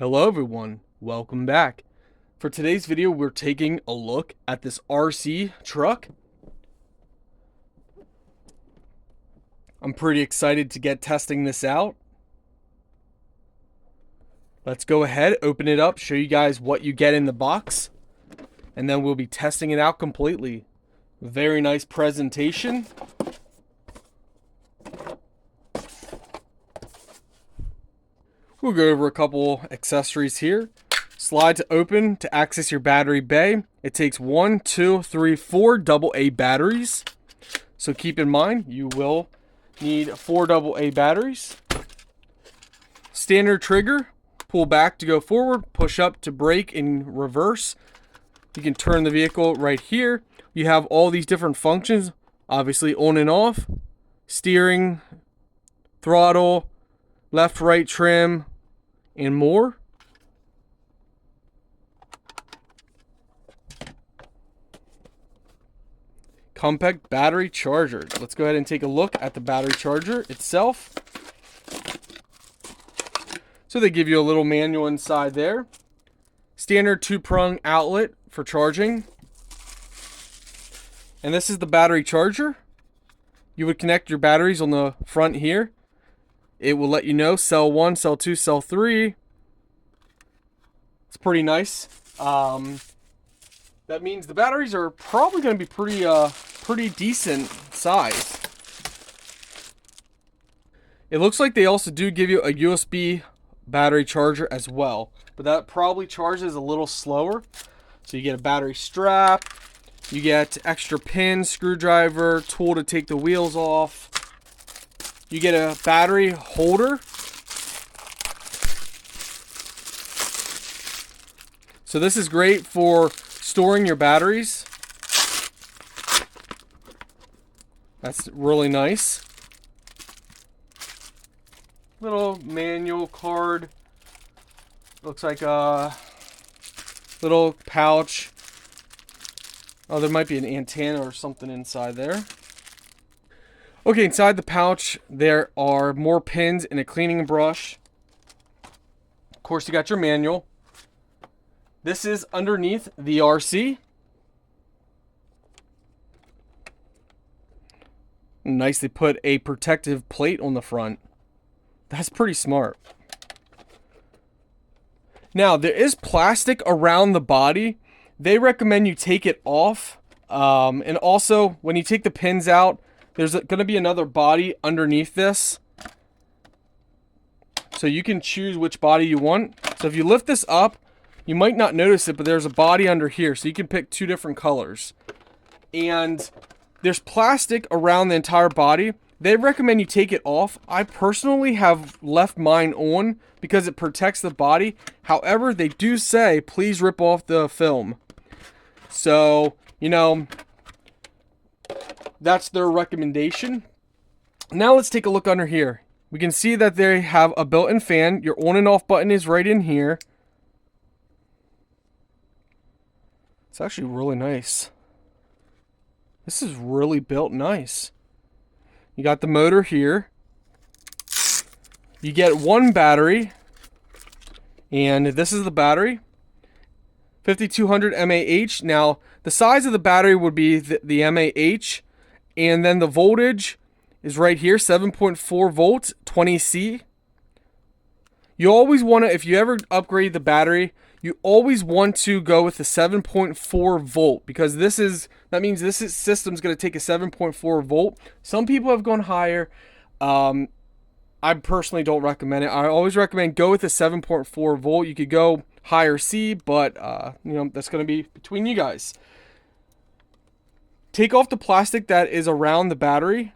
Hello everyone, welcome back. For today's video, we're taking a look at this RC truck. I'm pretty excited to get testing this out. Let's go ahead, open it up, show you guys what you get in the box, and then we'll be testing it out completely. Very nice presentation. We'll go over a couple accessories here. Slide to open to access your battery bay. It takes 1, 2, 3, 4 AA batteries. So keep in mind, you will need 4 AA batteries. Standard trigger, pull back to go forward, push up to brake in reverse. You can turn the vehicle right here. You have all these different functions, obviously on and off, steering, throttle, left, right trim, and more. Compact battery charger. Let's go ahead and take a look at the battery charger itself. So they give you a little manual inside there. Standard 2-prong outlet for charging. And this is the battery charger. You would connect your batteries on the front here. It will let you know cell 1, cell 2, cell 3. It's pretty nice. That means the batteries are probably going to be pretty decent size. It looks like they also do give you a USB battery charger as well, but that probably charges a little slower. So you get a battery strap, you get extra pins, screwdriver, tool to take the wheels off. You get a battery holder. So this is great for storing your batteries. That's really nice. Little manual card. Looks like a little pouch. Oh, there might be an antenna or something inside there. Okay, inside the pouch, there are more pins and a cleaning brush. Of course, you got your manual. This is underneath the RC. Nice, they put a protective plate on the front. That's pretty smart. Now, there is plastic around the body. They recommend you take it off. And also, when you take the pins out, there's going to be another body underneath this. So you can choose which body you want. So if you lift this up, you might not notice it, but there's a body under here. So you can pick 2 different colors. And there's plastic around the entire body. They recommend you take it off. I personally have left mine on because it protects the body. However, they do say, please rip off the film. So, you know, that's their recommendation. Now let's take a look under here. We can see that they have a built-in fan. Your on and off button is right in here. It's actually really nice. This is really built nice. You got the motor here. You get 1 battery. And this is the battery. 5200 mAh. Now, the size of the battery would be the mAh. And then the voltage is right here, 7.4 volts, 20C. You always want to, if you ever upgrade the battery, you always want to go with the 7.4 volt because that means this system's going to take a 7.4 volt. Some people have gone higher. I personally don't recommend it. I always recommend go with the 7.4 volt. You could go higher C, but you know, that's going to be between you guys. Take off the plastic that is around the battery.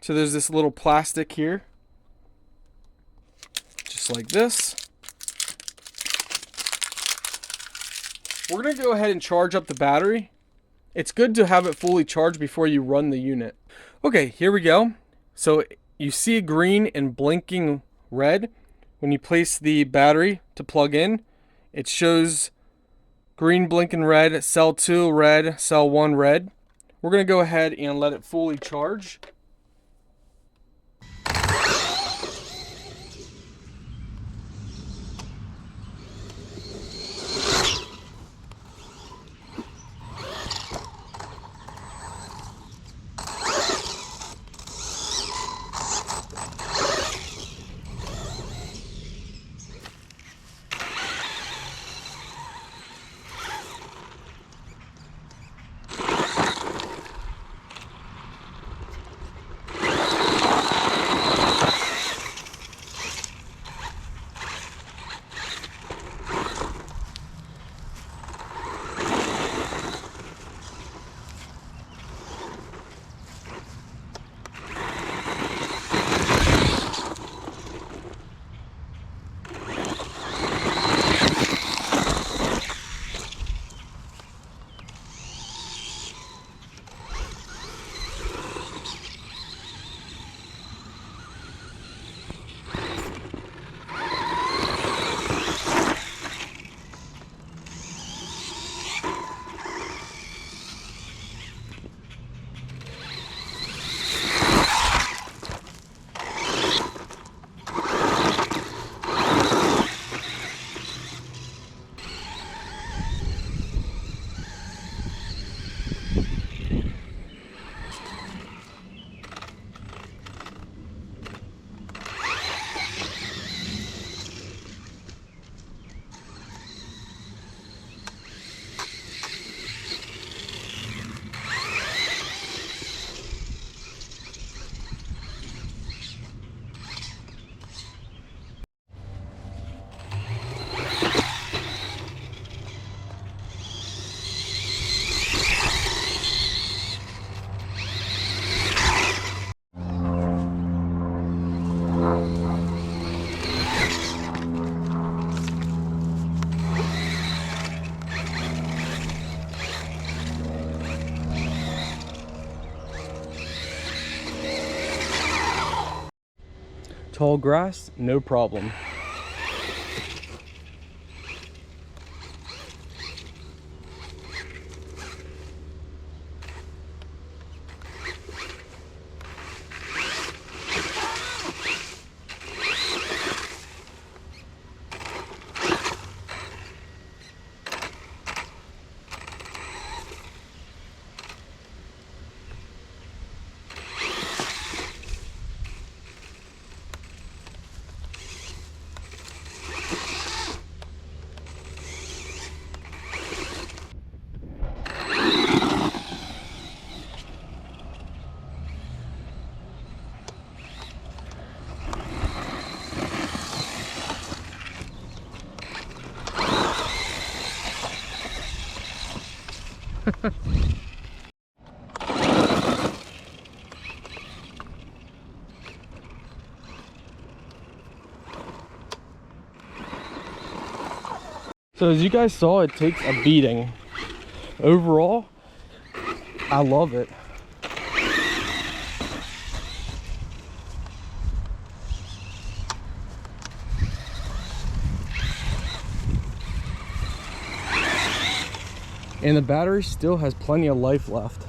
So there's this little plastic here. Just like this. We're going to go ahead and charge up the battery. It's good to have it fully charged before you run the unit. Okay, here we go. So you see green and blinking red. When you place the battery to plug in, it shows green blinking red, cell 2 red, cell 1 red. We're going to go ahead and let it fully charge. tall grass, no problem. So as you guys saw, it takes a beating. Overall, I love it. And the battery still has plenty of life left.